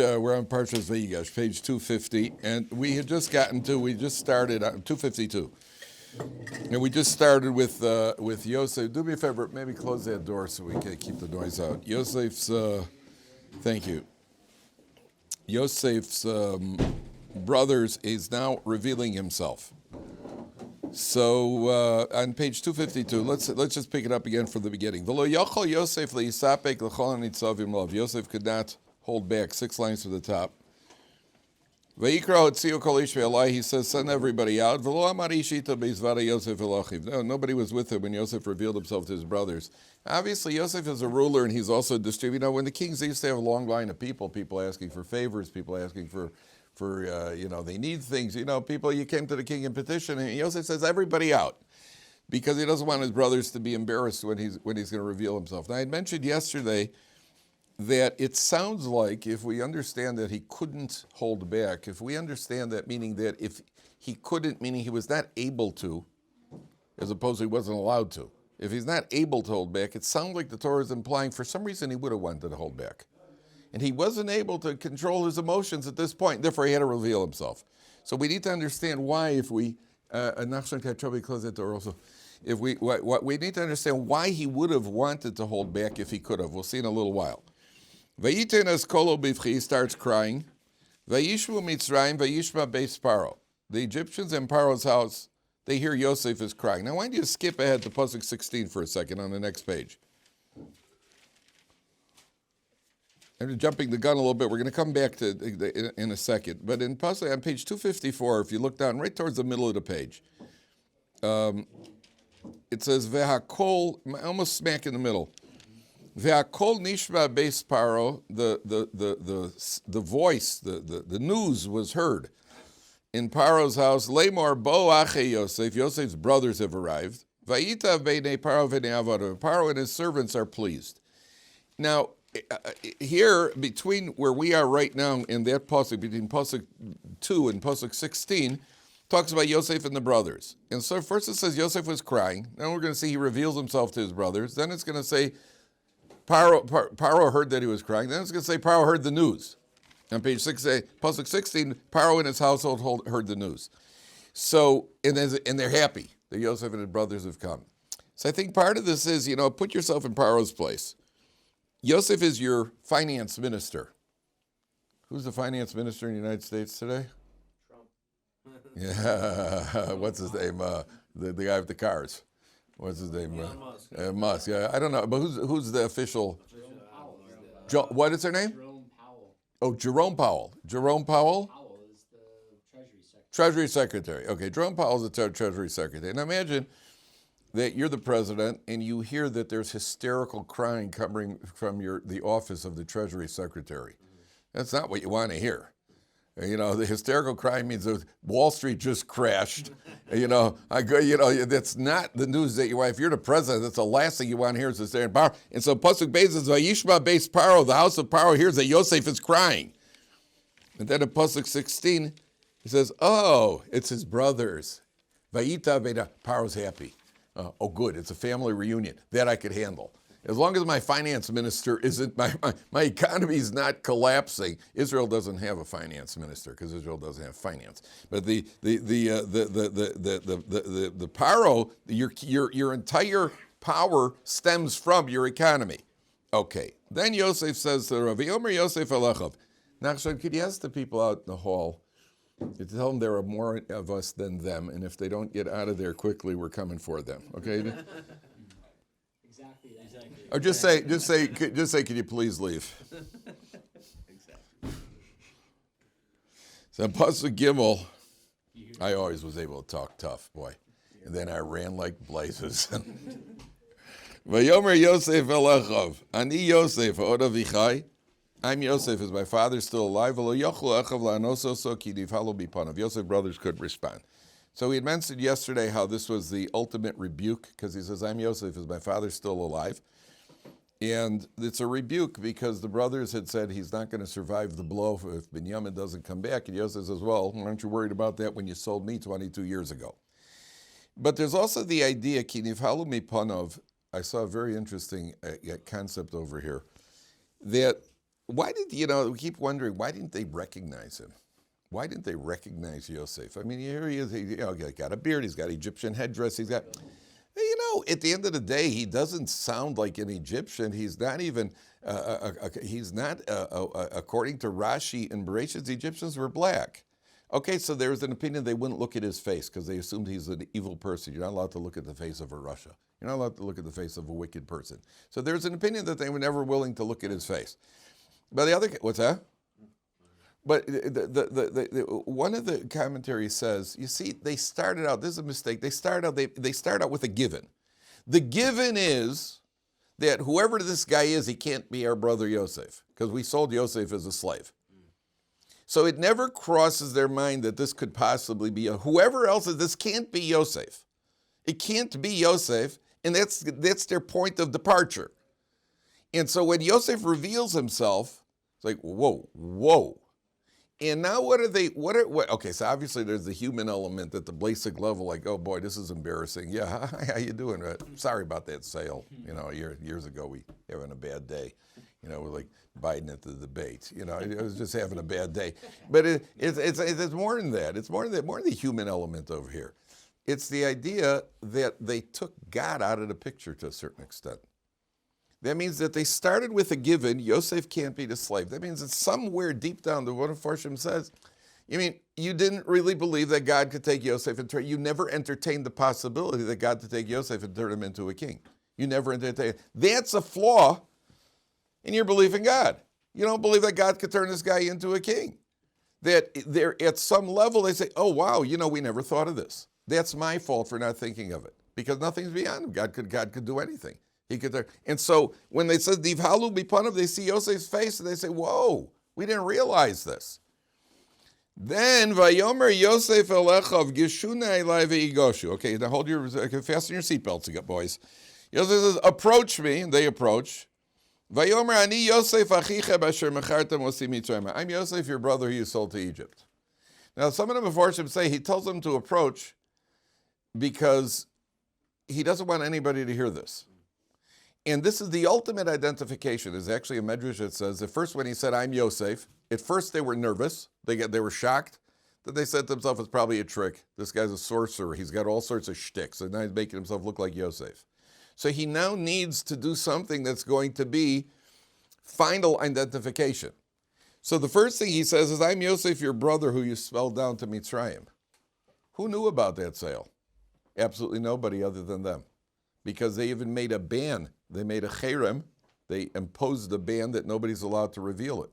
We're on Parsha's Vayigash, page 250, and we just started on 252. And we just started with Yosef. Do me a favor, maybe close that door so we can keep the noise out. Yosef's, thank you. Yosef's brothers is now revealing himself. So on page 252, let's just pick it up again from the beginning. Yosef could not hold back, 6 lines to the top. He says, send everybody out. No, nobody was with him when Yosef revealed himself to his brothers. Obviously, Yosef is a ruler, and he's also a distributor. When the kings, they used to have a long line of people asking for favors, people asking for they need things. People, you came to the king in petition, and Yosef says, everybody out, because he doesn't want his brothers to be embarrassed when he's going to reveal himself. Now, I had mentioned yesterday that it sounds like, if we understand that he couldn't hold back, if we understand that, meaning that if he couldn't, meaning he was not able to, as opposed to he wasn't allowed to. If he's not able to hold back, it sounds like the Torah is implying for some reason he would have wanted to hold back. And he wasn't able to control his emotions at this point, therefore he had to reveal himself. So we need to understand why, if we, close that door also. We need to understand why he would have wanted to hold back if he could have. We'll see in a little while. Vayiten as kolo bivchi, he starts crying. Vayishvu Mitzrayim, vayishma beis Pharaoh. The Egyptians in Pharaoh's house, they hear Yosef is crying. Now, why don't you skip ahead to Pasuk 16 for a second on the next page? I'm jumping the gun a little bit. We're going to come back to in a second. But in Pasuk, on page 254, if you look down right towards the middle of the page, it says, Vehakol, almost smack in the middle. Ve'akol nishma beis Pharaoh, the voice, the news was heard in Pharaoh's house. Lemor bo ache Yosef, Yosef's brothers have arrived. Vayita beinei Pharaoh v'nei avodav, Pharaoh and his servants are pleased. Now, here, between where we are right now in that pasuk, between pasuk 2 and pasuk 16, talks about Yosef and the brothers. And so first it says Yosef was crying. Then we're going to see he reveals himself to his brothers. Then it's going to say Pharaoh heard that he was crying. Then it's going to say Pharaoh heard the news. On page 6, pasuk 16, Pharaoh and his household heard the news. So, and they're happy that Yosef and his brothers have come. So I think part of this is, put yourself in Pharaoh's place. Yosef is your finance minister. Who's the finance minister in the United States today? Trump. Yeah, what's his name? The guy with the cars. What's his name? Musk. Musk. Yeah, I don't know, but who's the official? What is her name? Jerome Powell. Oh, Jerome Powell. Jerome Powell? Powell is the Treasury Secretary. Treasury Secretary. Okay, Jerome Powell is the Treasury Secretary. And imagine that you're the president and you hear that there's hysterical crying coming from the office of the Treasury Secretary. That's not what you want to hear. The hysterical crying means that Wall Street just crashed. That's not the news that you want. If you're the president, that's the last thing you want to hear is to stay in power. And so Pasuk Beis is Vayishma beis Pharaoh, the house of Pharaoh hears that Yosef is crying. And then in Pasuk 16, he says, oh, it's his brothers. Vayita beida, Pharaoh's happy. Oh, good, it's a family reunion. That I could handle. As long as my finance minister isn't, my economy is not collapsing. Israel doesn't have a finance minister because Israel doesn't have finance. But the Pharaoh, your entire power stems from your economy. Okay. Then Yosef says to Rabbi, Omer Yosef Alechav. Nachshon, could you ask the people out in the hall to tell them there are more of us than them, and if they don't get out of there quickly, we're coming for them. Okay. Exactly. Or just say, can you please leave? Exactly. So Pasuk Gimel, I always was able to talk tough, boy. And then I ran like blazes. Vayomer Yosef Alechav, Ani Yosef Od Avichai. I'm Yosef, is my father still alive? Yosef's brothers could respond. So we had mentioned yesterday how this was the ultimate rebuke, because he says, I'm Yosef, is my father still alive? And it's a rebuke because the brothers had said he's not going to survive the blow if Binyamin doesn't come back. And Yosef says, well, aren't you worried about that when you sold me 22 years ago? But there's also the idea, ki nivhalu mipanov, I saw a very interesting concept over here, that why did, we keep wondering, why didn't they recognize him? Why didn't they recognize Yosef? I mean, here he is, he's got a beard, he's got Egyptian headdress, he's got, at the end of the day, he doesn't sound like an Egyptian. He's not even, according to Rashi and Bereshit, the Egyptians were black. Okay, so there was an opinion they wouldn't look at his face because they assumed he's an evil person. You're not allowed to look at the face of a Russia. You're not allowed to look at the face of a wicked person. So there's an opinion that they were never willing to look at his face. But the other, what's that? But one of the commentaries says, you see, they started out, this is a mistake, they start out with a given. The given is that whoever this guy is, he can't be our brother Yosef, because we sold Yosef as a slave. So it never crosses their mind that this could possibly be whoever else is, this can't be Yosef. It can't be Yosef, and that's their point of departure. And so when Yosef reveals himself, it's like, whoa. And now okay, so obviously there's the human element at the basic level, like, oh boy, this is embarrassing. Yeah, how you doing? Sorry about that sale. Years ago we having a bad day. We're like Biden at the debate. I was just having a bad day. But it's more than that. It's more than the human element over here. It's the idea that they took God out of the picture to a certain extent. That means that they started with a given, Yosef can't be the slave. That means that somewhere deep down, the one of Farshim says, you didn't really believe that God could take Yosef and you never entertained the possibility that God could take Yosef and turn him into a king. You never entertained. That's a flaw in your belief in God. You don't believe that God could turn this guy into a king. That they're at some level, they say, oh wow, we never thought of this. That's my fault for not thinking of it. Because nothing's beyond him. God could do anything. And so when they said Divhalu Bipanav, they see Yosef's face and they say, whoa, we didn't realize this. Then Vayomer Yosef Elechav Gishuna Elai Veigoshu. Okay, now fasten your seatbelts, boys. Yosef says, approach me, and they approach. Vayomer Ani Yosef Achicha Basher Mechartem Osi Mitzrayim. I'm Yosef, your brother who you sold to Egypt. Now some of them before him say he tells them to approach because he doesn't want anybody to hear this. And this is the ultimate identification. There's actually a medrash that says that first when he said, I'm Yosef, at first they were nervous. They were shocked. Then they said to themselves, it's probably a trick. This guy's a sorcerer. He's got all sorts of shticks. And now he's making himself look like Yosef. So he now needs to do something that's going to be final identification. So the first thing he says is, I'm Yosef, your brother who you sold down to Mitzrayim. Who knew about that sale? Absolutely nobody other than them. Because they even made a ban. They made a cherem. They imposed a ban that nobody's allowed to reveal it,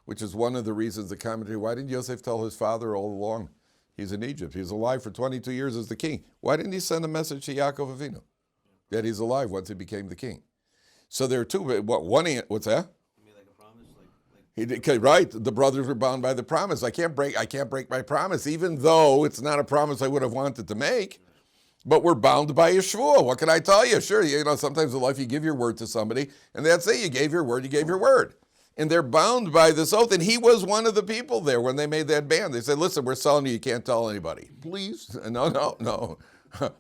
which is one of the reasons the commentary, why didn't Yosef tell his father all along? He's in Egypt. He's alive for 22 years as the king. Why didn't he send a message to Yaakov Avinu that he's alive once he became the king? So there are two. What's that? You mean like a promise? Like right. The brothers were bound by the promise. I can't break my promise, even though it's not a promise I would have wanted to make. But we're bound by a shvuah. What can I tell you? Sure, sometimes in life you give your word to somebody, and that's it. You gave your word. And they're bound by this oath. And he was one of the people there when they made that ban. They said, listen, we're selling you can't tell anybody. Please? No.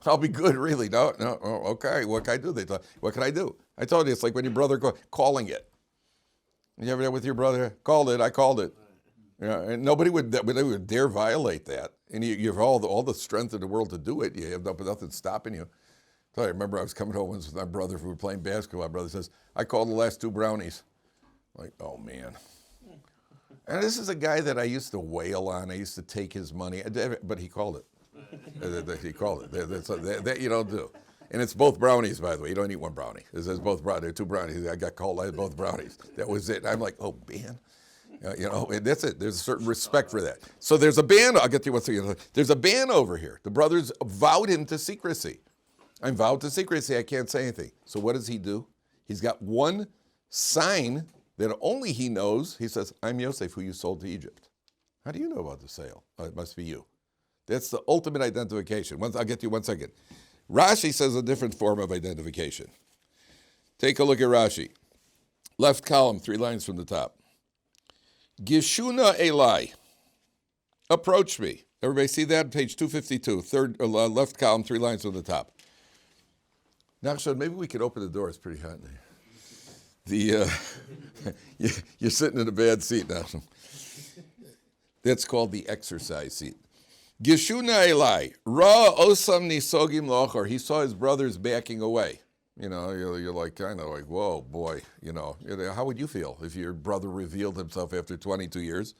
I'll be good, really. No. Okay, what can I do? They thought, what can I do? I told you, it's like when your brother calling it. You ever with your brother? I called it. And nobody would dare violate that. And you have all the strength in the world to do it. You have nothing stopping you. So I remember I was coming home once with my brother. We were playing basketball. My brother says, I called the last 2 brownies. I'm like, oh, man. And this is a guy that I used to wail on. I used to take his money. But he called it. He called it. That you don't do. And it's both brownies, by the way. You don't eat one brownie. It says both brownies. There are 2 brownies. I got called. I had both brownies. That was it. I'm like, oh, man. And that's it. There's a certain respect for that. So there's a ban. I'll get to you once again. There's a ban over here. The brothers vowed him to secrecy. I'm vowed to secrecy. I can't say anything. So what does he do? He's got one sign that only he knows. He says, I'm Yosef, who you sold to Egypt. How do you know about the sale? It must be you. That's the ultimate identification. I'll get to you 1 second. Rashi says a different form of identification. Take a look at Rashi. Left column, 3 lines from the top. Gishuna Elai. Approach me. Everybody see that? Page 252, left column, 3 lines from the top. Nachshon, maybe we could open the door. It's pretty hot in The you're sitting in a bad seat now. That's called the exercise seat. Geshuna Eli Ra Osam Nisogim Lochar. He saw his brothers backing away. You know, you're like kind of like, whoa, boy. You know, how would you feel if your brother revealed himself after 22 years?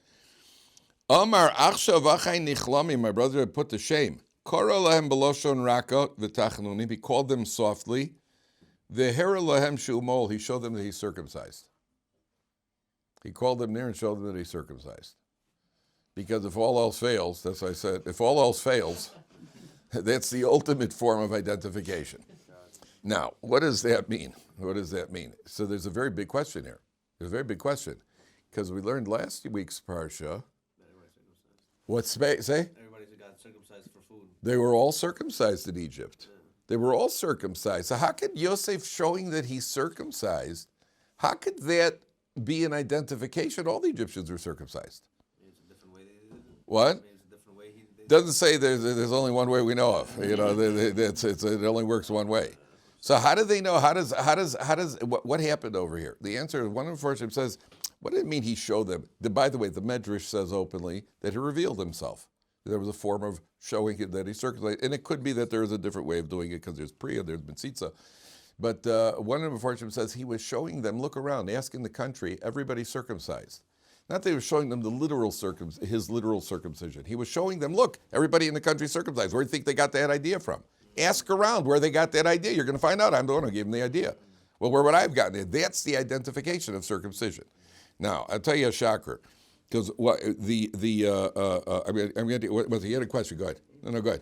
Amar Achshav Achai Nichlami. My brother had put to shame. Kora Lahem Beloshon Raka V'Tachnunim. He called them softly. V'Hera Lahem Shumol. He showed them that he's circumcised. He called them near and showed them that he's circumcised. Because if all else fails, that's what I said, if all else fails, that's the ultimate form of identification. Now, what does that mean? What does that mean? So there's a very big question here. There's a very big question. Because we learned last week's Parsha. What's say? Everybody got circumcised for food. They were all circumcised in Egypt. They were all circumcised. So how could Yosef showing that he's circumcised, how could that be an identification? All the Egyptians were circumcised. It's a different way they did it. What? It's a different way he Doesn't say there's only one way we know of. You know, it only works one way. So how do they know? What happened over here? The answer is one of the Pharshim says, what did it mean he showed them? By the way, the Medrash says openly that he revealed himself. There was a form of showing that he circumcised. And it could be that there is a different way of doing it because there's Priya, there's Mitzitza. But one of the Pharshim says he was showing them, look around, ask in the country, everybody circumcised. Not that he was showing them his literal circumcision. He was showing them, look, everybody in the country circumcised. Where do you think they got that idea from? Ask around where they got that idea. You're going to find out I'm the one who gave them the idea. Well, where would I have gotten it? That's the identification of circumcision. Now, I'll tell you a shocker. Because you had a question. Go ahead. No, go ahead.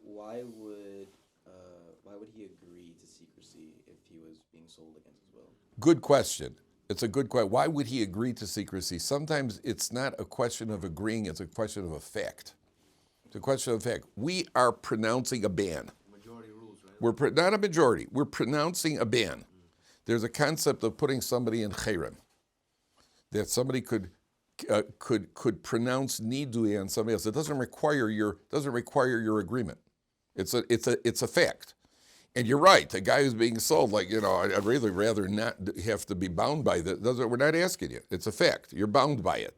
Why would he agree to secrecy if he was being sold against his will? Good question. It's a good question. Why would he agree to secrecy? Sometimes it's not a question of agreeing, it's a question of a fact. It's a question of fact. We are pronouncing a ban. majority rules, right? Not a majority. We're pronouncing a ban. There's a concept of putting somebody in cherem. That somebody could pronounce nidui on somebody else. It doesn't require your agreement. It's a fact. And you're right. The guy who's being sold, like, you know, I'd really rather not have to be bound by that. We're not asking you. It's a fact. You're bound by it.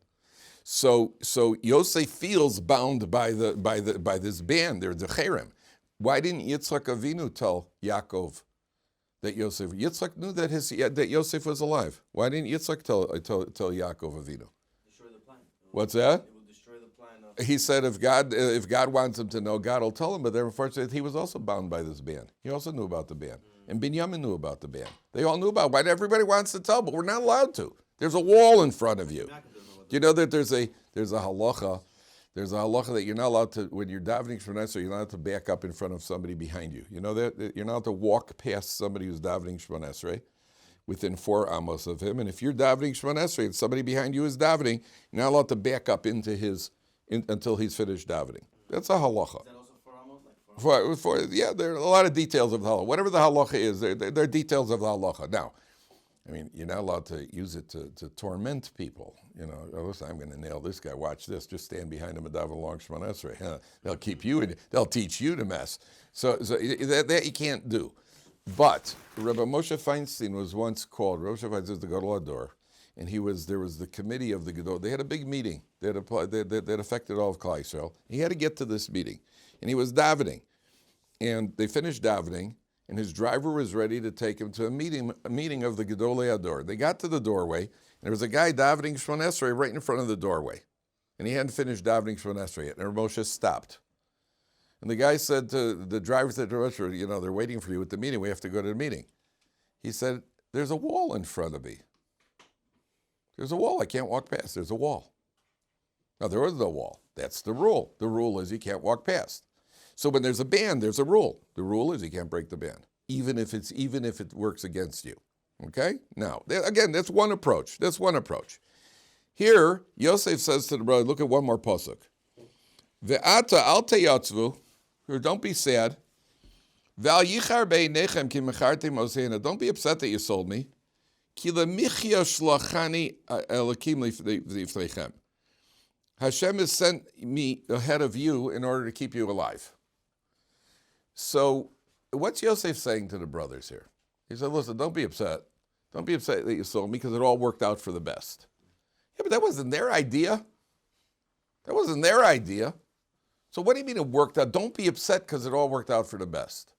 So Yosef feels bound by this ban. There's a cherem. Why didn't Yitzchak Avinu tell Yaakov that Yosef? Yitzchak knew that Yosef was alive. Why didn't Yitzchak tell Yaakov Avinu? Destroy the plan. What's that? It will destroy the plan of... He said if God wants him to know, God will tell him. But then, unfortunately, he was also bound by this ban. He also knew about the ban. And Binyamin knew about the ban. They all knew about it. Why everybody wants to tell, but we're not allowed to. There's a wall in front of you. Do you know that there's a halacha? There's a halacha that you're not allowed to, when you're davening Shemona Esrei, you're not allowed to back up in front of somebody behind you. You know that? You're not allowed to walk past somebody who's davening Shemona Esrei within 4 amos of him. And if you're davening Shemona Esrei and somebody behind you is davening, you're not allowed to back up into until he's finished davening. That's a halacha. Is that also for Amos? Yeah, there are a lot of details of the halacha. Whatever the halacha is, there are details of the halacha. Now, I mean, you're not allowed to use it to torment people. You know, oh, listen, I'm going to nail this guy. Watch this. Just stand behind him and daven along Shemona Esrei. Huh? They'll keep you in. They'll teach you to mess. So that you can't do. But Rabbi Moshe Feinstein was once called. Rabbi Moshe Feinstein is the Gadol Ador, and there was the committee of the Gadol. They had a big meeting that affected all of Klal Yisrael. He had to get to this meeting, and he was davening, and they finished davening. And his driver was ready to take him to a meeting of the Gedolei Ador. They got to the doorway, and there was a guy davening Shemona Esrei right in front of the doorway. And he hadn't finished davening Shemona Esrei yet, and Rav Moshe stopped. And the guy said to the driver, you know, they're waiting for you at the meeting. We have to go to the meeting. He said, there's a wall in front of me. There's a wall. I can't walk past. There's a wall. Now, there was no wall. That's the rule. The rule is you can't walk past. So when there's a ban, there's a rule. The rule is you can't break the ban, even if it works against you. Okay? Now, again, that's one approach. That's one approach. Here, Yosef says to the brother, look at one more pasuk. Ve'ata al teyatzvu, don't be sad. Ve'al yichar be'inechem ki mechartem osena, don't be upset that you sold me. Ki lemichya shlachani elokim lifneichem. Hashem has sent me ahead of you in order to keep you alive. So, what's Yosef saying to the brothers here? He said, listen, don't be upset. Don't be upset that you sold me because it all worked out for the best. Yeah, but that wasn't their idea. That wasn't their idea. So what do you mean it worked out? Don't be upset because it all worked out for the best.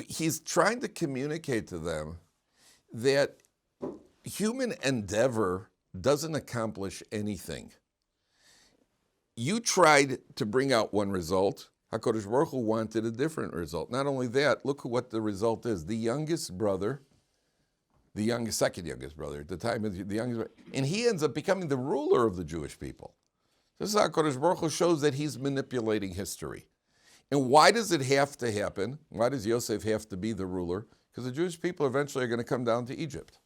He's trying to communicate to them that human endeavor doesn't accomplish anything. You tried to bring out one result. HaKadosh Baruch Hu wanted a different result. Not only that, look what the result is. The youngest brother, second youngest brother at the time, the youngest, and he ends up becoming the ruler of the Jewish people. This is how HaKadosh Baruch Hu shows that he's manipulating history. And why does it have to happen? Why does Yosef have to be the ruler? Because the Jewish people eventually are going to come down to Egypt.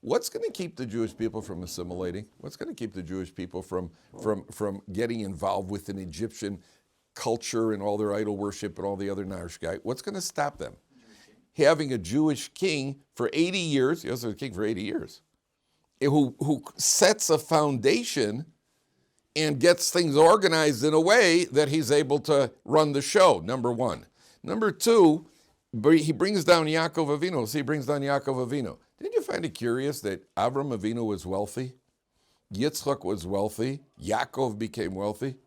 What's going to keep the Jewish people from assimilating? What's going to keep the Jewish people from getting involved with an Egyptian culture and all their idol worship and all the other Narishkeit? What's going to stop them? Having a Jewish king for 80 years, Yosef was king for 80 years, who sets a foundation and gets things organized in a way that he's able to run the show, number one. Number two, he brings down Yaakov Avinu. See, he brings down Yaakov Avinu. Didn't you find it curious that Avram Avinu was wealthy? Yitzchak was wealthy. Yaakov became wealthy.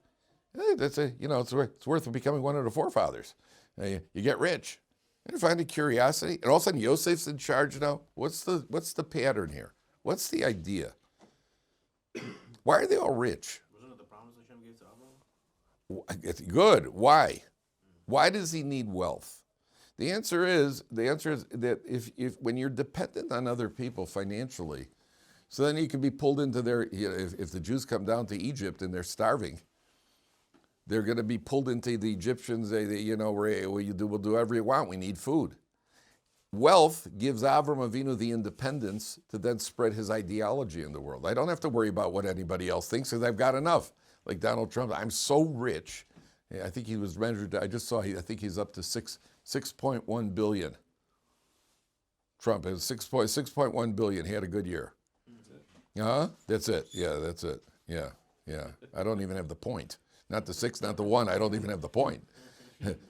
It's worth becoming one of the forefathers. You get rich. Didn't you find it curiosity? And all of a sudden, Yosef's in charge now. What's the pattern here? What's the idea? Why are they all rich? Wasn't it the promise Hashem gave to Abraham? It's good. Why? Why does he need wealth? The answer is that if when you're dependent on other people financially, so then you can be pulled into their. If the Jews come down to Egypt and they're starving, they're going to be pulled into the Egyptians. We'll do whatever you want. We need food. Wealth gives Avram Avinu the independence to then spread his ideology in the world. I don't have to worry about what anybody else thinks because I've got enough. Like Donald Trump, I'm so rich. I think he was measured. I just saw. I think he's up to 6.1 billion. Trump has 6.1 billion. He had a good year. That's it. Yeah, that's it. Yeah. I don't even have the point. Not the 6, not the 1. I don't even have the point.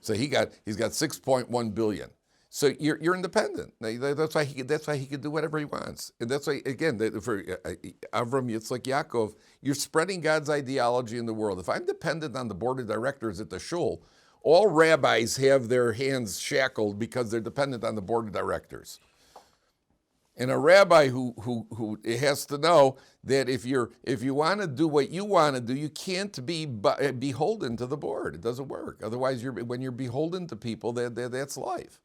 So he's got 6.1 billion. So you're independent. That's why he can do whatever he wants. And that's why, again, for Avram, Yitzchak, Yaakov, you're spreading God's ideology in the world. If I'm dependent on the board of directors at the shul, all rabbis have their hands shackled because they're dependent on the board of directors. And a rabbi who has to know that if you want to do what you want to do, you can't be beholden to the board. It doesn't work. Otherwise, when you're beholden to people, that's life.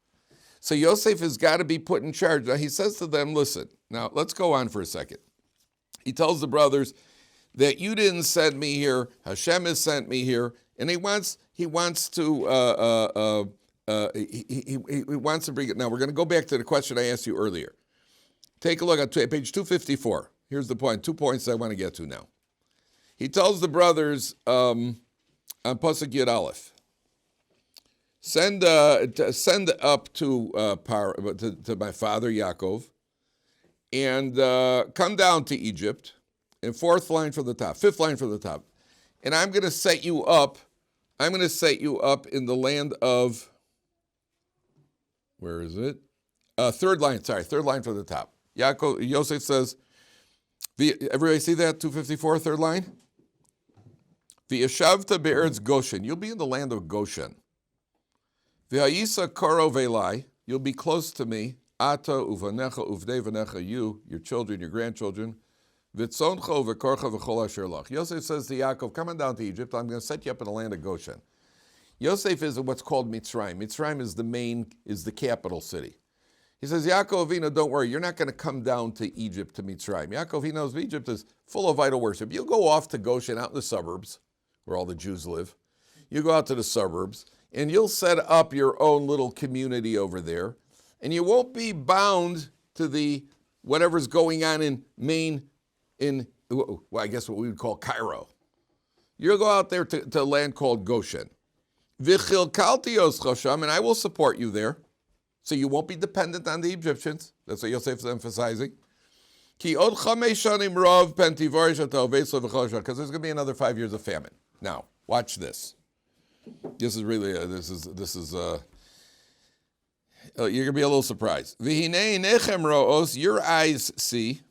So Yosef has got to be put in charge. Now he says to them, listen, now let's go on for a second. He tells the brothers that you didn't send me here, Hashem has sent me here, and he wants to bring it. Now we're going to go back to the question I asked you earlier. Take a look at page 254. Here's the point, 2 points I want to get to now. He tells the brothers on Pasuk Yud Aleph, send up to my father Yaakov, and come down to Egypt, and fifth line from the top, and I'm going to set you up. I'm going to set you up in the land of. Where is it? Third line from the top. Yosef says, everybody see that? 254, third line? V'yashavta be'eretz Goshen. You'll be in the land of Goshen. V'hayisa karo ve'lai. You'll be close to me. Ata uvanecha uvnei vanecha. You, your children, your grandchildren. V'tzoncho v'korcha v'chol asher lach. Yosef says to Yaakov, come on down to Egypt. I'm going to set you up in the land of Goshen. Yosef is what's called Mitzrayim. Mitzrayim is the capital city. He says, Yaakov Avinu, don't worry, you're not going to come down to Egypt to Mitzrayim. Yaakov, he knows Egypt is full of idol worship. You go off to Goshen, out in the suburbs, where all the Jews live. You go out to the suburbs, and you'll set up your own little community over there, and you won't be bound to the whatever's going on in I guess what we would call Cairo. You'll go out there to a land called Goshen. V'chilkalti oscha sham, and I will support you there. So you won't be dependent on the Egyptians. That's what Yosef is emphasizing. Because there's going to be another 5 years of famine. Now, watch this. This is really You're going to be a little surprised. V'hinei nechem ro'os, your eyes see.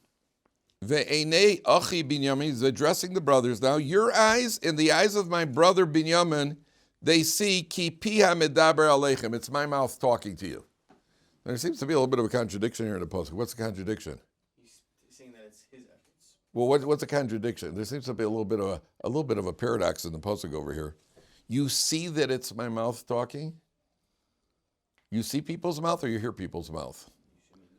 Ve'enei achi Binyamin, he's addressing the brothers now. Your eyes and the eyes of my brother Binyamin, they see ki piha medaber aleichem. It's my mouth talking to you. There seems to be a little bit of a contradiction here in the pasuk. What's the contradiction? He's saying that it's his efforts. Well, what's the contradiction? There seems to be a little bit of a paradox in the pasuk over here. You see that it's my mouth talking. You see people's mouth, or you hear people's mouth.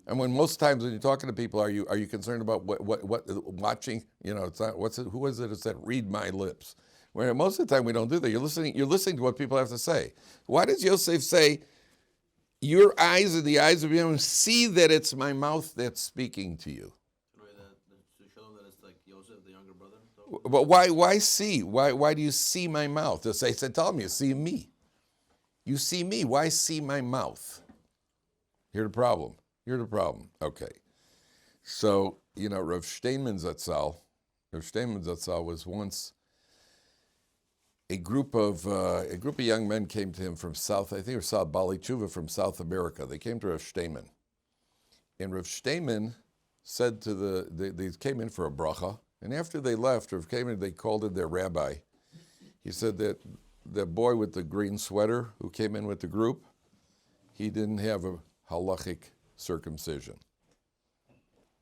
And when most times when you're talking to people, are you concerned about what watching? You know, it's not who is it? It's that read my lips. Where most of the time we don't do that. You're listening to what people have to say. Why does Yosef say, your eyes and the eyes of him see that it's my mouth that's speaking to you? To show them that it's like Joseph, the younger brother. So. But why see? Why do you see my mouth? They said, tell me, you see me. You see me. Why see my mouth? Here's the problem. Okay. So, Rav Steinman Zatzal was once a group of young men came to him from South, I think it was South Bali Tshuva from South America. They came to Rav Steinman. And Rav Steinman said to they came in for a bracha. And after they left, Rav Steinman, they called in their rabbi. He said that the boy with the green sweater who came in with the group, he didn't have a halachic circumcision.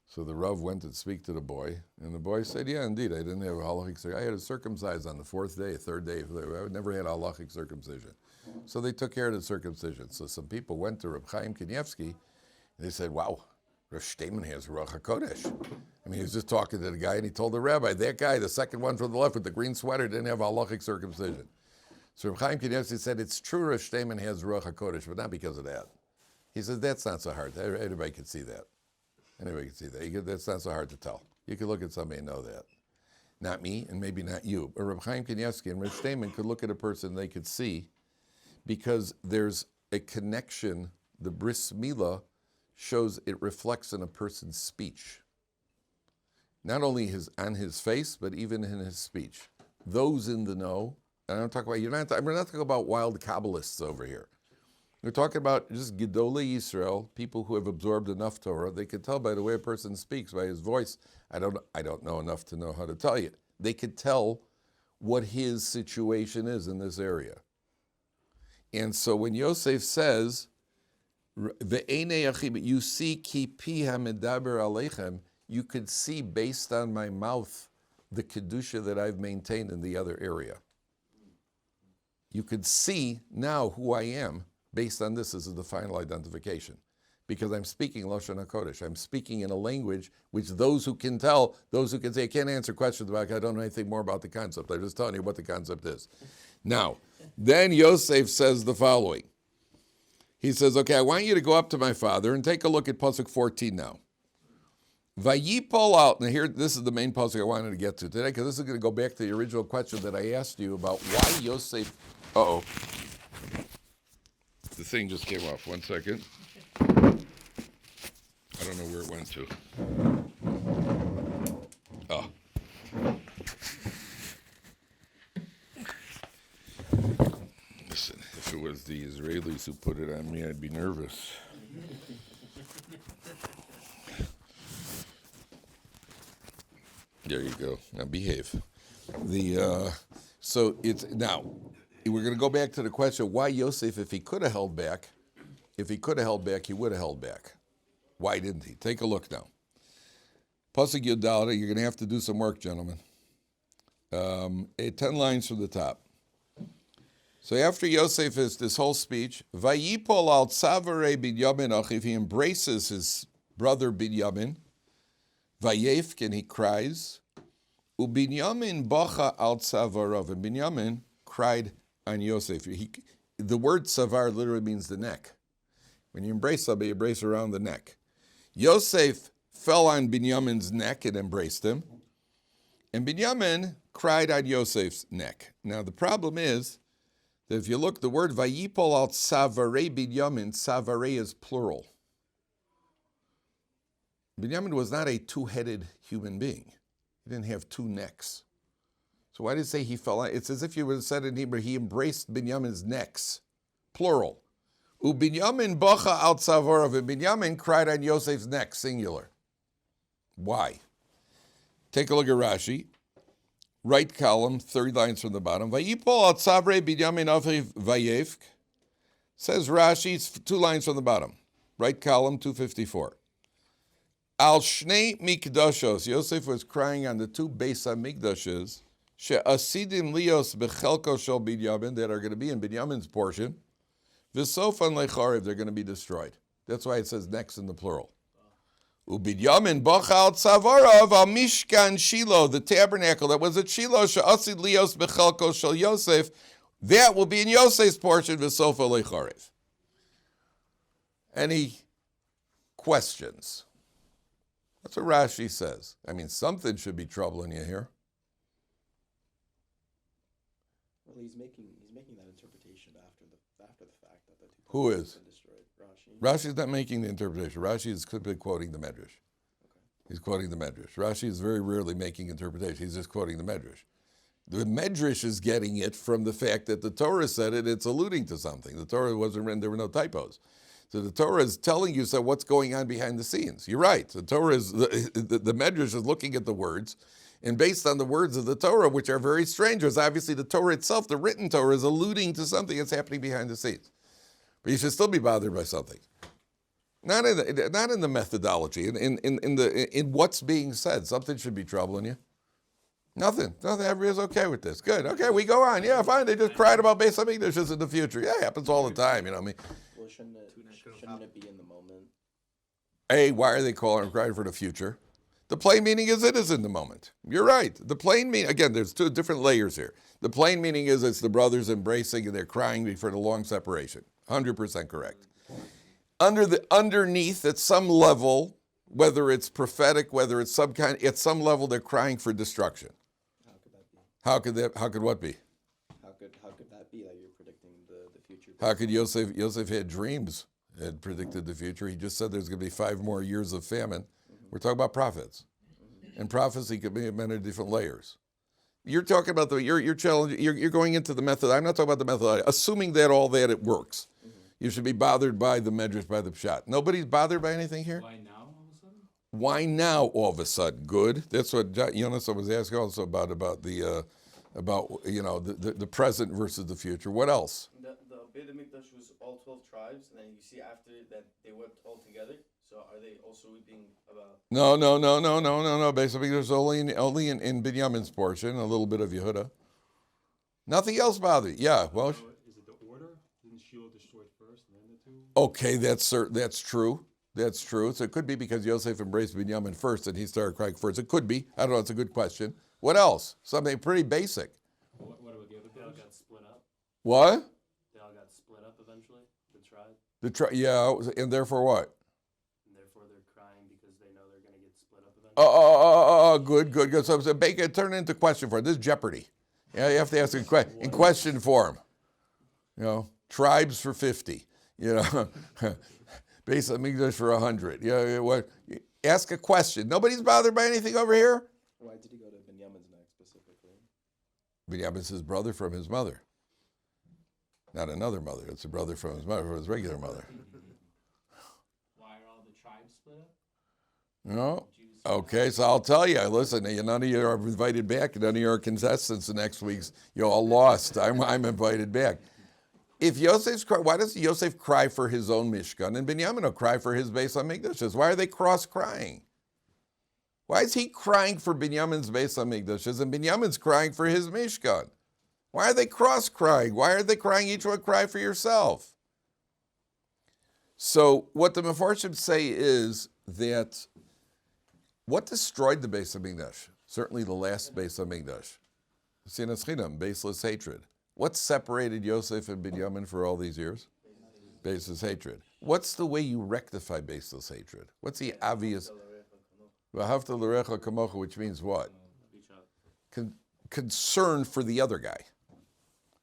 So the Rav went to speak to the boy, and the boy said, yeah, indeed, I didn't have a halachic circumcision. I had it circumcised on the fourth day, third day. I never had a halachic circumcision. So they took care of the circumcision. So some people went to Reb Chaim Kanievsky, and they said, wow, Rav Steinman has Ruach HaKodesh. I mean, he was just talking to the guy, and he told the rabbi, that guy, the second one from the left with the green sweater, didn't have a halachic circumcision. So Reb Chaim Kanievsky said, it's true Rav Steinman has Ruach HaKodesh, but not because of that. He said, that's not so hard. Everybody can see that. Anybody can see that. That's not so hard to tell. You can look at somebody and know that. Not me, and maybe not you. But Reb Chaim Kanievsky and Reb Steinman could look at a person they could see, because there's a connection. The bris milah shows it reflects in a person's speech. Not only on his face, but even in his speech. Those in the know, and I'm we're not talking about wild Kabbalists over here. We're talking about just Gedolei Yisrael, people who have absorbed enough Torah. They can tell by the way a person speaks, by his voice. I don't know enough to know how to tell you. They could tell what his situation is in this area. And so when Yosef says, you see ki piha medaber aleichem, you could see based on my mouth the kedusha that I've maintained in the other area. You could see now who I am based on this. This is the final identification. Because I'm speaking Lashon HaKodesh. I'm speaking in a language which those who can tell, those who can say, I can't answer questions about it, I don't know anything more about the concept. I'm just telling you what the concept is. Now, then Yosef says the following. He says, okay, I want you to go up to my father and take a look at Pasuk 14 now. Vayipol out. Now here, this is the main pasuk I wanted to get to today, because this is going to go back to the original question that I asked you about why Yosef. Uh-oh. The thing just came off. 1 second. I don't know where it went to. Oh. Listen, if it was the Israelis who put it on me, I'd be nervous. There you go. Now behave. So it's now we're going to go back to the question: why Yosef, if he could have held back, he would have held back. Why didn't he? Take a look now. Pasuk Yudaleh, you're going to have to do some work, gentlemen. 10 lines from the top. So after Yosef is this whole speech, Vayipol al tzavare Binyamin achiv, he embraces his brother Binyamin. Vayefk, and he cries. Ubinyamin bacha al tzavarav, and Binyamin cried on Yosef. The word tzavar literally means the neck. When you embrace somebody, you embrace around the neck. Yosef fell on Binyamin's neck and embraced him. And Binyamin cried on Yosef's neck. Now the problem is that if you look, the word vayipol al tzavare Binyamin, tzavare is plural. Binyamin was not a two-headed human being. He didn't have two necks. So why did it say he fell on? It's as if you would have said in Hebrew, he embraced Binyamin's necks, plural. Ubinyamin bocha al tzavorav, and Binyamin cried on Yosef's neck, singular. Why? Take a look at Rashi. Right column, 30 lines from the bottom. Vayipol al tzavre Binyamin aviv vayevk. Says Rashi, it's 2 lines from the bottom. Right column, 254. Al shnei mikdashos. Yosef was crying on the 2 Beis HaMikdashes. She'asidim lios bechelko shel Binyamin, that are going to be in Binyamin's portion. V'sofan lecharev, they're going to be destroyed. That's why it says next in the plural. Ubinyamin bocha al tzavarav al mishkan Shiloh, the tabernacle that was at Shiloh. She'asid lios bechelko shel Yosef. That will be in Yosef's portion. V'sofa lecharev. Any questions? That's what Rashi says. I mean, something should be troubling you here. Well, he's making that interpretation after the fact that the two Who tablets is? have been destroyed. Rashi. Rashi's not making the interpretation. Rashi is simply quoting the Medrash. He's quoting the Medrash. Rashi is very rarely making interpretation. He's just quoting the Medrash. The Medrash is getting it from the fact that the Torah said it, it's alluding to something. The Torah wasn't written, there were no typos. So the Torah is telling you what's going on behind the scenes. You're right. The Torah is, the Medrash is looking at the words, and based on the words of the Torah, which are very strange, because obviously the Torah itself, the written Torah, is alluding to something that's happening behind the scenes. But you should still be bothered by something. Not in the methodology, in what's being said. Something should be troubling you. Nothing. Everybody's okay with this. Good. Okay, we go on. Yeah, fine. They just cried about Beis HaMikdash in the future. Yeah, it happens all the time. You know what I mean? Well, shouldn't it be in the moment? A, why are they calling and crying for the future? The plain meaning is it is in the moment. You're right. The plain meaning, again, there's 2 different layers here. The plain meaning is it's the brothers embracing and they're crying for the long separation. 100% correct. Underneath, at some level, whether it's prophetic, whether it's at some level, they're crying for destruction. How could that be? How could what be? How could that be that you're predicting the future? How could Yosef had dreams, had predicted the future. He just said there's going to be 5 more years of famine. We're talking about prophets. And prophecy could be in many different layers. You're talking about you're challenging, you're going into the method. I'm not talking about the methodology. Assuming that all that it works. You should be bothered by the Medrash, by the Pshat. Nobody's bothered by anything here? Why now all of a sudden? Why now all of a sudden? Good. That's what Jonas was asking also about the the present versus the future. What else? The Beit HaMikdash was all 12 tribes, and then you see after that they wept all together. So are they also weeping about? No. Basically, there's only in Binyamin's portion, a little bit of Yehuda. Nothing else bothered. Yeah, well. Is it the order? Didn't Shiloh destroy it first and then the 2? Okay, that's true. That's true. So it could be because Yosef embraced Binyamin first and he started crying first. It could be. I don't know. It's a good question. What else? Something pretty basic. What about the other They all brothers? got split up. What? They all got split up eventually. The tribe. And therefore what? And therefore they're crying because they know they're going to get split up eventually. Good. So turn it into question form. This is Jeopardy. Yeah, you have to ask in question form. Tribes for 50. Beis HaMikdash for 100. What? Ask a question. Nobody's bothered by anything over here? Why did he go to Binyamin's neck specifically? Binyamin's his brother from his mother. Not another mother. It's a brother from his mother, from his regular mother. Why are all the tribes split up? No? Okay, so I'll tell you. Listen, none of you are invited back. None of you are contestants the next week's. You're all lost. I'm invited back. If Yosef's cry, why does Yosef cry for his own Mishkan and Binyamin will cry for his Beis HaMikdashes? Why are they cross-crying? Why is he crying for Binyamin's Beis HaMikdashes and Binyamin's crying for his Mishkan? Why are they cross-crying? Why are they crying each one cry for yourself? So what the Mefarshim say is that what destroyed the Beis HaMikdash? Certainly the last Beis HaMikdash. Sinas Chinam, baseless hatred. What separated Yosef and Binyamin for all these years? Baseless hatred. What's the way you rectify baseless hatred? What's the obvious? V'ahavta l'recha kamocha, which means what? Concern for the other guy.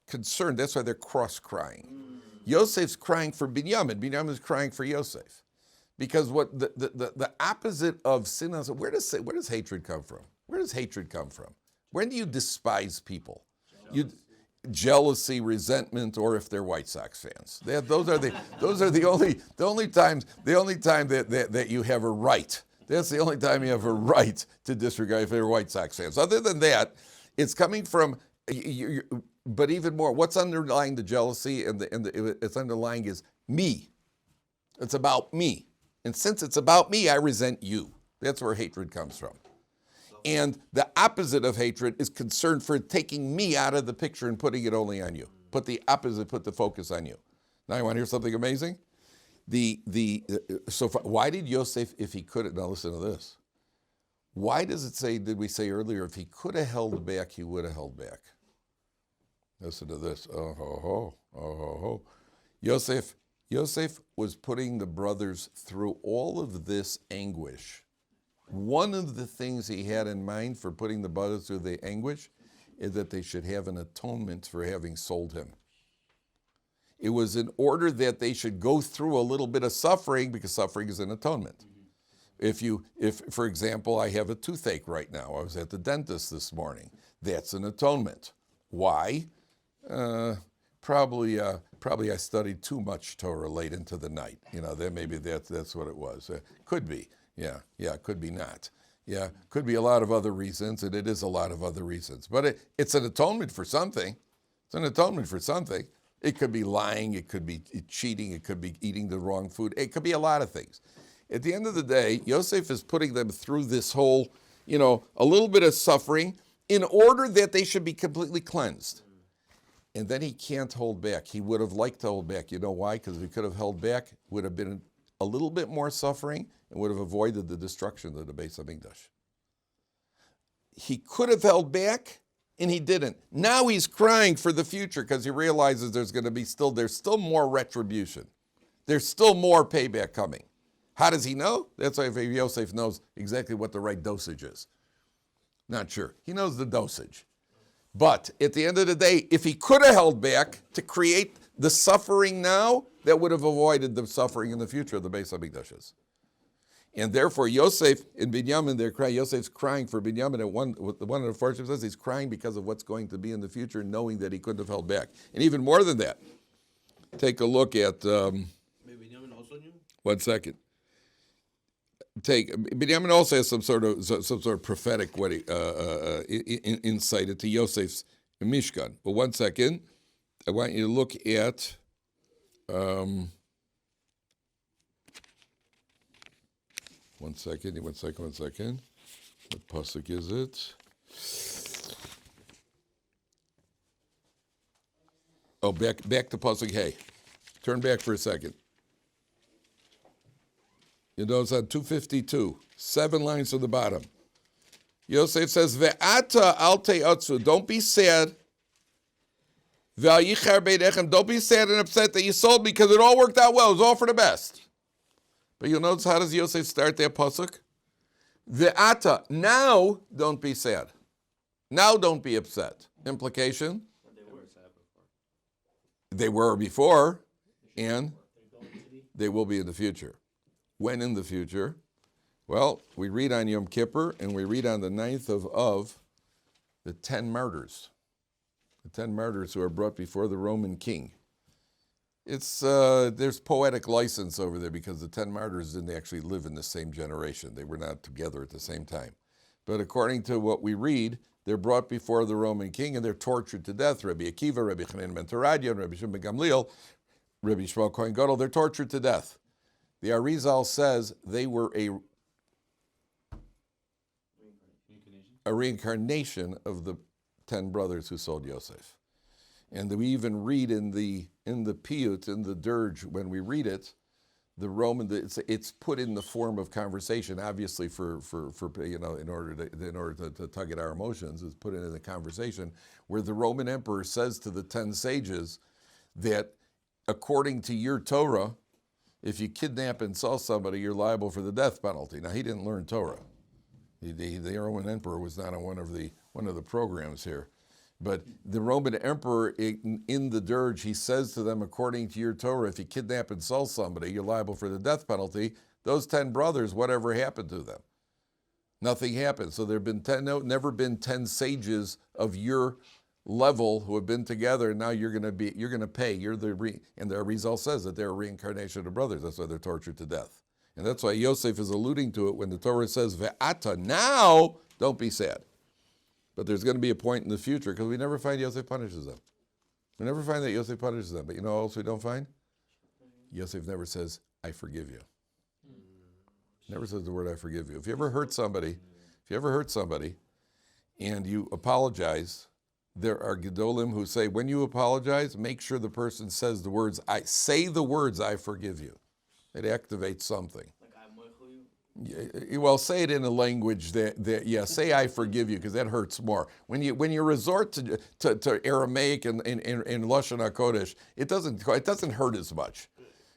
Concern, that's why they're cross-crying. Yosef's crying for Binyamin. Binyamin's crying for Yosef. Because what the opposite of sin, where does hatred come from? Where does hatred come from? When do you despise people? jealousy, resentment, or if they're White Sox fans. Those are the only times that you have a right. That's the only time you have a right to disregard if they're White Sox fans. Other than that, it's coming from. But even more, what's underlying the jealousy and it's underlying is me. It's about me, and since it's about me, I resent you. That's where hatred comes from. And the opposite of hatred is concern for taking me out of the picture and putting it only on you. Put the opposite, put the focus on you. Now you want to hear something amazing? Why did Yosef, if he could have, now listen to this. Why does it say, did we say earlier, if he could have held back, he would have held back? Listen to this. Yosef was putting the brothers through all of this anguish. One of the things he had in mind for putting the brothers through the anguish is that they should have an atonement for having sold him. It was in order that they should go through a little bit of suffering, because suffering is an atonement. If, for example, I have a toothache right now, I was at the dentist this morning, that's an atonement. Why? Probably I studied too much Torah late into the night. Maybe that's what it was. Could be. Yeah, could be not. Yeah, could be a lot of other reasons, and it is a lot of other reasons. But it's an atonement for something. It's an atonement for something. It could be lying, it could be cheating, it could be eating the wrong food. It could be a lot of things. At the end of the day, Yosef is putting them through this whole, a little bit of suffering in order that they should be completely cleansed. And then he can't hold back. He would have liked to hold back. You know why? Because if he could have held back, it would have been a little bit more suffering and would have avoided the destruction of the Beis HaMikdash. He could have held back, and he didn't. Now he's crying for the future because he realizes there's still more retribution. There's still more payback coming. How does he know? That's why Yosef knows exactly what the right dosage is. Not sure. He knows the dosage. But at the end of the day, if he could have held back to create the suffering now, that would have avoided the suffering in the future of the Beis HaMikdash. And therefore, Yosef and Binyamin, they're crying. Yosef's crying for Binyamin. And one of the fortunes says he's crying because of what's going to be in the future, knowing that he couldn't have held back. And even more than that, take a look at. Binyamin also knew? 1 second. Binyamin also has some sort of prophetic insight into Yosef's Mishkan. But 1 second, I want you to look at. One second. What pasuk is it? Oh, back to pasuk Hey. Turn back for a second. You notice on 252, 7 lines from the bottom. Yosef says, Ve'ata al te'atzu, don't be sad. Ve'ayichar beidechem, don't be sad and upset that you sold me because it all worked out well. It was all for the best. But you'll notice, how does Yosef start that pasuk? Ve'ata, now don't be sad. Now don't be upset. Implication? They were before, and they will be in the future. When in the future? Well, we read on Yom Kippur, and we read on the 9th of the 10 martyrs. The 10 martyrs who are brought before the Roman king. There's poetic license over there because the 10 martyrs didn't actually live in the same generation. They were not together at the same time. But according to what we read, they're brought before the Roman king and they're tortured to death. Rabbi Akiva, Rabbi Chanan ben Teradya, Rabbi Shimon ben Gamliel, Rabbi Shmuel Kohen Gadol, they're tortured to death. The Arizal says they were a reincarnation of the 10 brothers who sold Yosef. And we even read in the piyut, in the dirge, when we read it, the Roman, it's put in the form of conversation, obviously for in order to tug at our emotions, it's put in the conversation where the Roman emperor says to the 10 sages that according to your Torah, if you kidnap and sell somebody, you're liable for the death penalty. Now, he didn't learn Torah. The Roman emperor was not on one of the programs here. But the Roman emperor, in the dirge, he says to them, according to your Torah, if you kidnap and sell somebody, you're liable for the death penalty. Those 10 brothers, whatever happened to them? Nothing happened. So there have been never been 10 sages of your level who have been together, and now you're going to pay. And the result says that they're a reincarnation of brothers. That's why they're tortured to death. And that's why Yosef is alluding to it when the Torah says, Ve'ata, now, don't be sad. But there's going to be a point in the future, because we never find Yosef punishes them. We never find that Yosef punishes them. But you know what else we don't find? Yosef never says, I forgive you. Never says the word I forgive you. If you ever hurt somebody, and you apologize, there are Gedolim who say, when you apologize, make sure the person says the words, I forgive you. It activates something. Like I'm with you. Well, say it in a language that say I forgive you, because that hurts more. When you resort to Aramaic and Lashon HaKodesh, it doesn't hurt as much.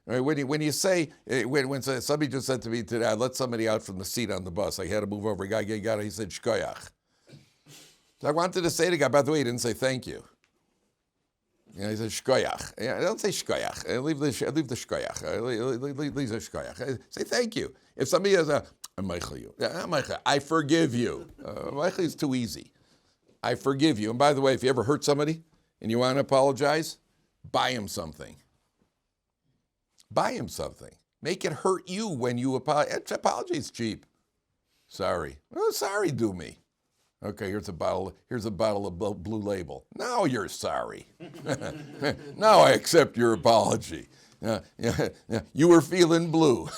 Right? When you say, when somebody just said to me today, I let somebody out from the seat on the bus. I had to move over. A guy got it. He said shkoyach. So I wanted to say to the guy, by the way, he didn't say thank you. He said shkoyach. Yeah, don't say shkoyach. Leave the shkoyach. Leave the shkoyach. Say thank you. If somebody has I forgive you. Meichel is too easy. I forgive you. And by the way, if you ever hurt somebody and you want to apologize, buy him something. Buy him something. Make it hurt you when you apologize. Apology is cheap. Sorry. Oh, sorry, do me. Okay, here's a bottle of Blue Label. Now you're sorry. Now I accept your apology. You were feeling blue.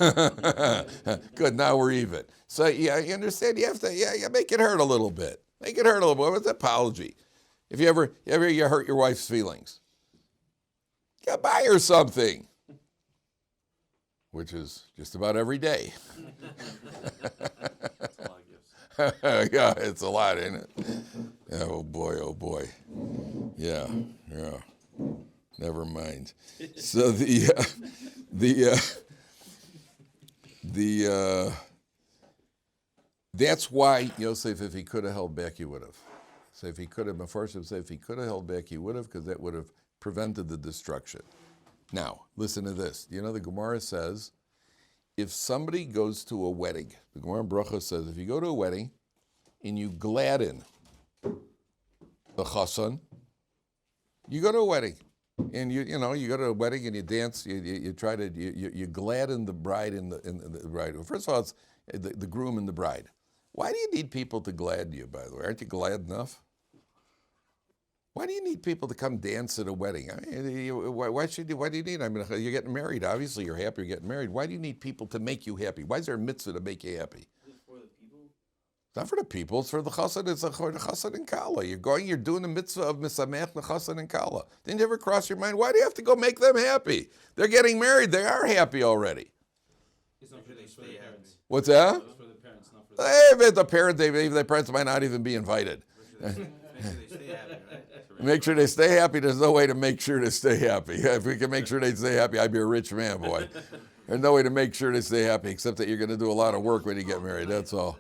Good, now we're even. So yeah, you understand? You have to make it hurt a little bit. Make it hurt a little bit. What's apology? If you ever you hurt your wife's feelings, you buy her something. Which is just about every day. Yeah, it's a lot, ain't it? Yeah, oh boy. Yeah. Never mind. So that's why Yosef, if he could have held back, he would have. So if he could have, Mefarshim say, if he could have held back, he would have, because that would have prevented the destruction. Now, listen to this. You know, the Gemara says, if somebody goes to a wedding, the Gemara in Bracha says, if you go to a wedding and you gladden the chassan, you go to a wedding, and you go to a wedding and you dance, you gladden the bride and the bride. Well, first of all, it's the groom and the bride. Why do you need people to gladden you, by the way? Aren't you glad enough? Why do you need people to come dance at a wedding? I mean, why do you need? I mean, you're getting married. Obviously, you're happy you're getting married. Why do you need people to make you happy? Why is there a mitzvah to make you happy? Is it for the people? It's not for the people. It's for the chassan. It's for the chassan and kala. You're doing the mitzvah of misamech the chassan and kala. Didn't you ever cross your mind? Why do you have to go make them happy? They're getting married. They are happy already. It's not for the parents. What's that? It's for the parents, not for the If the parents might not even be invited. Make sure they stay happy, right? Make sure they stay happy. There's no way to make sure they stay happy. If we can make sure they stay happy, I'd be a rich man, boy. There's no way to make sure they stay happy, except that you're going to do a lot of work when you get married. That's all.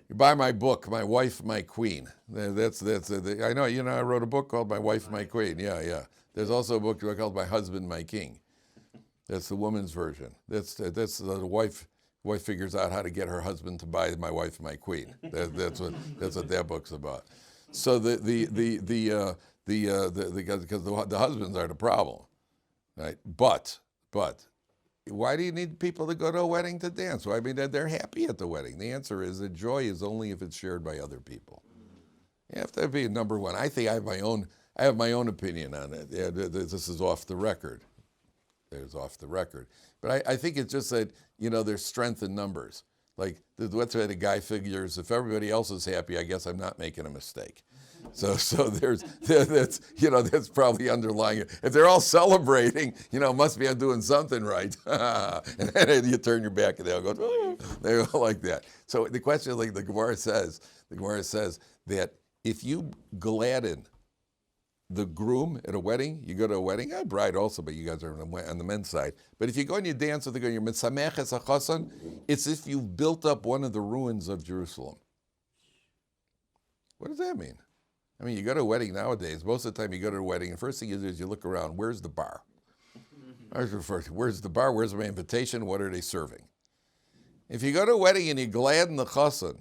You buy my book, My Wife, My Queen. I know. I wrote a book called My Wife, My Queen. Yeah. There's also a book called My Husband, My King. That's the woman's version. That's the wife. Wife figures out how to get her husband to buy My Wife, My Queen. That's what that book's about. So because the husbands are the problem, right? But why do you need people to go to a wedding to dance? Well, I mean, they're happy at the wedding. The answer is that joy is only if it's shared by other people. You have to be number one. I think I have my own opinion on it. Yeah, this is off the record. It's off the record. But I think it's just that, there's strength in numbers. Like, what's the way the guy figures, if everybody else is happy, I guess I'm not making a mistake. So that's probably underlying it. If they're all celebrating, must be I'm doing something right. And then you turn your back and they'll go, oh, they go like that. So the question, like the Gemara says that if you gladden the groom at a wedding, you go to a wedding, a bride also, but you guys are on the men's side. But if you go and you dance with the girl, you're mitzamech es hachasan, it's if you've built up one of the ruins of Jerusalem. What does that mean? I mean, you go to a wedding nowadays, most of the time you go to a wedding, and first thing you do is you look around, where's the bar? Where's the bar? Where's my invitation? What are they serving? If you go to a wedding and you gladden the chassan,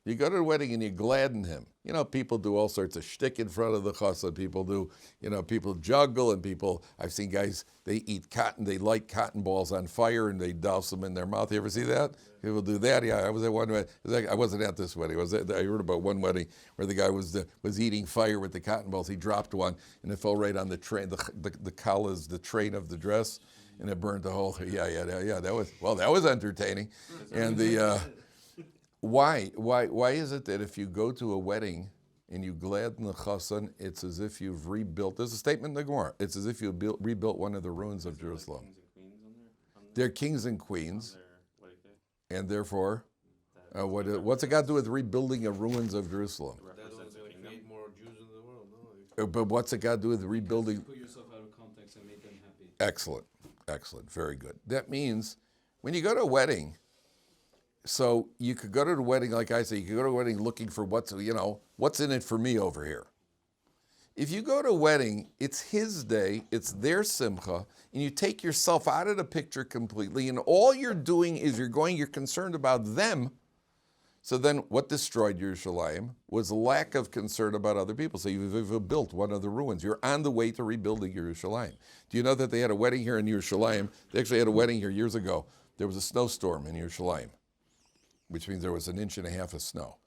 You go to the wedding and you gladden him. You know, people do all sorts of shtick in front of the chassan. People do, you know, people juggle and people, I've seen guys, they eat cotton, they light cotton balls on fire and they douse them in their mouth. You ever see that? People do that. Yeah, I was at one wedding. I wasn't at this wedding. I heard about one wedding where the guy was eating fire with the cotton balls. He dropped one and it fell right on the train, the collars, the train of the dress, and it burned the whole, yeah. That was entertaining. And the, Why is it that if you go to a wedding and you gladden the chassan, it's as if you've rebuilt, there's a statement in the Gemara, it's as if you rebuilt one of the ruins of Jerusalem. They're kings and queens, and therefore, what's it got to do with rebuilding the ruins of Jerusalem? Create more Jews in the world. No? But what's it got to do with rebuilding? Put yourself out of context and make them happy. Excellent, very good. That means when you go to a wedding, so you could go to the wedding, like I say, you could go to a wedding looking for what's in it for me over here. If you go to a wedding, it's his day, it's their simcha, and you take yourself out of the picture completely, and all you're doing is you're concerned about them. So then what destroyed Yerushalayim was a lack of concern about other people. So you've built one of the ruins. You're on the way to rebuilding Yerushalayim. Do you know that they had a wedding here in Yerushalayim? They actually had a wedding here years ago. There was a snowstorm in Yerushalayim, which means there was 1.5 inches of snow.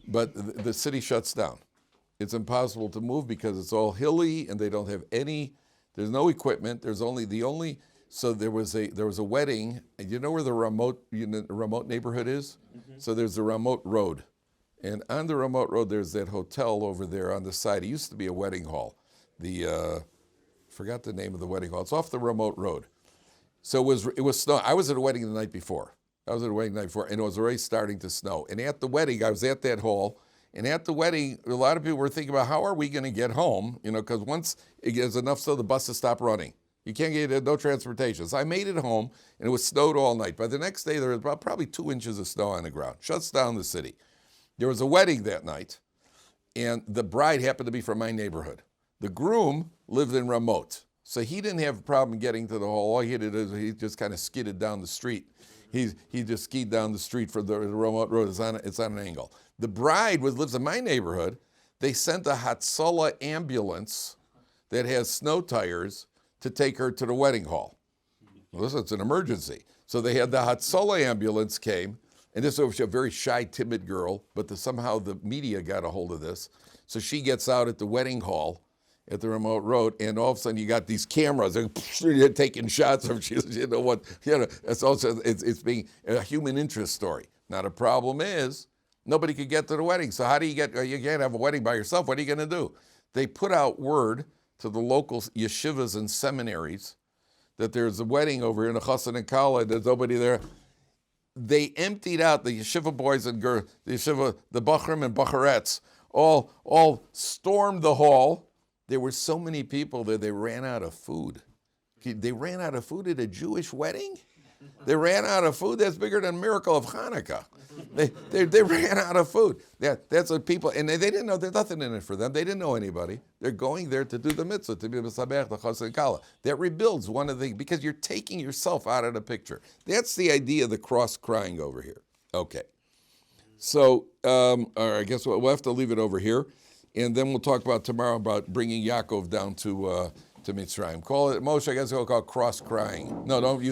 But the city shuts down. It's impossible to move because it's all hilly and they don't have there's no equipment. So there was a wedding, and you know where the remote neighborhood is? Mm-hmm. So there's the remote road. And on the remote road, there's that hotel over there on the side. It used to be a wedding hall. Forgot the name of the wedding hall. It's off the remote road. So it was snow. I was at a wedding the night before. And it was already starting to snow. And at the wedding, I was at that hall, and at the wedding, a lot of people were thinking about how are we going to get home, because once it gets enough snow, the buses stop running. You can't get no transportation. So I made it home, and it was snowed all night. By the next day, there was probably 2 inches of snow on the ground. Shuts down the city. There was a wedding that night, and the bride happened to be from my neighborhood. The groom lived in Ramot, so he didn't have a problem getting to the hall. All he did is he just kind of skidded down the street. He just skied down the street for the remote road. It's on an angle. The bride lives in my neighborhood. They sent a Hatzalah ambulance that has snow tires to take her to the wedding hall. Well, listen, it's an emergency. So they had the Hatzalah ambulance came, and this was a very shy, timid girl, but somehow the media got a hold of this. So she gets out at the wedding hall at the remote road, and all of a sudden you got these cameras, they're taking shots of, it's being a human interest story. Now the problem is, nobody could get to the wedding. So how do you can't have a wedding by yourself. What are you going to do? They put out word to the local yeshivas and seminaries that there's a wedding over here in the Chassan and Kala, there's nobody there. They emptied out the yeshiva boys and girls, the bachrim and bacharettes, all stormed the hall. There were so many people that they ran out of food. They ran out of food at a Jewish wedding? They ran out of food? That's bigger than the miracle of Hanukkah. They ran out of food. That's what people, and they didn't know, there's nothing in it for them. They didn't know anybody. They're going there to do the mitzvah, to be B'Sabeach, the Chas and Kala. That rebuilds one of the, because you're taking yourself out of the picture. That's the idea of the cross crying over here. Okay. So, all right, I guess we'll have to leave it over here. And then we'll talk about tomorrow about bringing Yaakov down to Mitzrayim. Call it, Moshe, I guess we'll call it cross crying. No, don't use